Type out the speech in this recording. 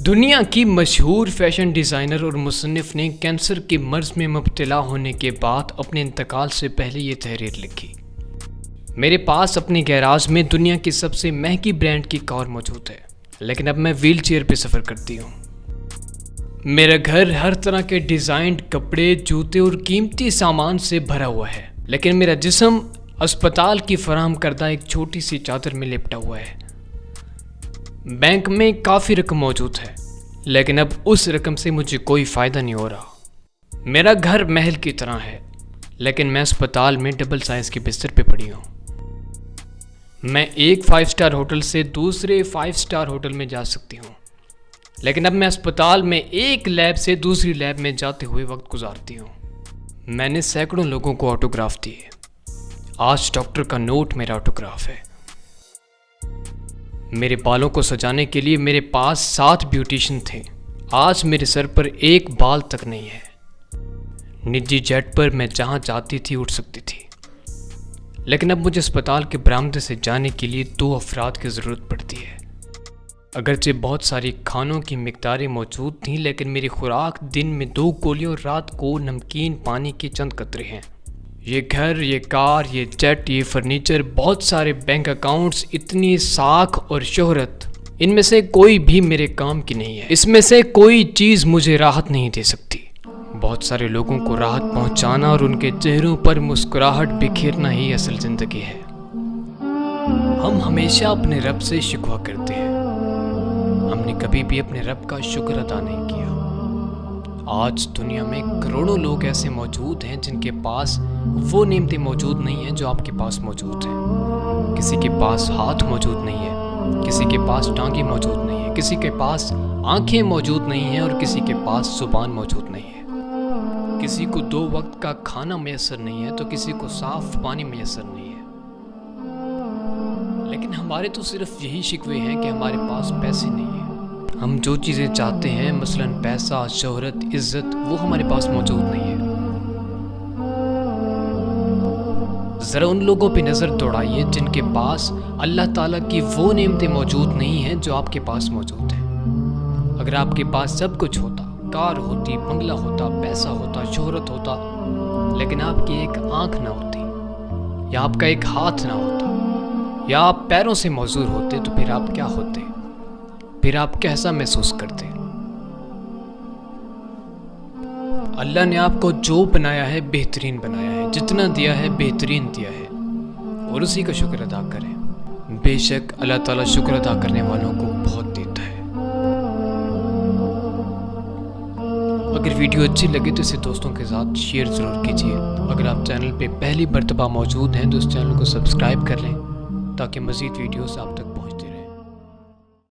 दुनिया की मशहूर फैशन डिज़ाइनर और मुसन्निफ़ ने कैंसर के मर्ज़ में मुब्तला होने के बाद अपने इंतकाल से पहले ये तहरीर लिखी। मेरे पास अपने गैराज में दुनिया की सबसे महंगी ब्रांड की कार मौजूद है, लेकिन अब मैं व्हील चेयर पर सफ़र करती हूँ। मेरा घर हर तरह के डिज़ाइंड कपड़े, जूते और कीमती सामान से भरा हुआ है, लेकिन मेरा जिस्म अस्पताल की फराहम करदा एक छोटी सी चादर में लिपटा हुआ है। बैंक में काफ़ी रकम मौजूद है, लेकिन अब उस रकम से मुझे कोई फ़ायदा नहीं हो रहा। मेरा घर महल की तरह है, लेकिन मैं अस्पताल में डबल साइज़ के बिस्तर पे पड़ी हूँ। मैं एक 5 स्टार होटल से दूसरे 5 स्टार होटल में जा सकती हूँ, लेकिन अब मैं अस्पताल में एक लैब से दूसरी लैब में जाते हुए वक्त गुजारती हूँ। मैंने सैकड़ों लोगों को ऑटोग्राफ दिए। आज डॉक्टर का नोट मेरा ऑटोग्राफ है। मेरे बालों को सजाने के लिए मेरे पास 7 ब्यूटिशियन थे। आज मेरे सर पर एक बाल तक नहीं है। निजी जेट पर मैं जहां जाती थी उठ सकती थी, लेकिन अब मुझे अस्पताल के बरामदे से जाने के लिए 2 अफराद की ज़रूरत पड़ती है। अगरचे बहुत सारी खानों की मिकदारें मौजूद थीं, लेकिन मेरी खुराक दिन में 2 गोलियां और रात को नमकीन पानी के चंद कतरे हैं। ये घर, ये कार, ये जेट, ये फर्नीचर, बहुत सारे बैंक अकाउंट्स, इतनी साख और शोहरत, इनमें से कोई भी मेरे काम की नहीं है। इसमें से कोई चीज़ मुझे राहत नहीं दे सकती। बहुत सारे लोगों को राहत पहुंचाना और उनके चेहरों पर मुस्कुराहट बिखेरना ही असल ज़िंदगी है। हम हमेशा अपने रब से शिकवा करते हैं। हमने कभी भी अपने रब का शुक्र अदा नहीं किया। आज दुनिया में करोड़ों लोग ऐसे मौजूद हैं जिनके पास वो नेमतें मौजूद नहीं हैं जो आपके पास मौजूद हैं। किसी के पास हाथ मौजूद नहीं है, किसी के पास टांगें मौजूद नहीं है, किसी के पास आंखें मौजूद नहीं हैं और किसी के पास जुबान मौजूद नहीं है। किसी को 2 वक्त का खाना मैसर नहीं है तो किसी को साफ पानी मैसर नहीं है। लेकिन हमारे तो सिर्फ यही शिकवे हैं कि हमारे पास पैसे नहीं हैं। हम जो चीज़ें चाहते हैं, मसलन पैसा, शोहरत, इज्जत, वो हमारे पास मौजूद नहीं है। ज़रा उन लोगों पे नज़र दौड़ाइए जिनके पास अल्लाह ताला की वो नेमतें मौजूद नहीं हैं जो आपके पास मौजूद हैं। अगर आपके पास सब कुछ होता, कार होती, बंगला होता, पैसा होता, शोहरत होता, लेकिन आपकी एक आंख ना होती, या आपका एक हाथ ना होता, या आप पैरों से मौजूद होते, तो फिर आप क्या होते? फिर आप कैसा महसूस करते? अल्लाह ने आपको जो बनाया है बेहतरीन बनाया है, जितना दिया है बेहतरीन दिया है, और उसी का शुक्र अदा करें। बेशक अल्लाह ताला शुक्र अदा करने वालों को बहुत देता है। अगर वीडियो अच्छी लगे तो इसे दोस्तों के साथ शेयर ज़रूर कीजिए। अगर आप चैनल पे पहली मर्तबा मौजूद हैं तो इस चैनल को सब्सक्राइब कर लें ताकि मज़ीद वीडियोस आप तक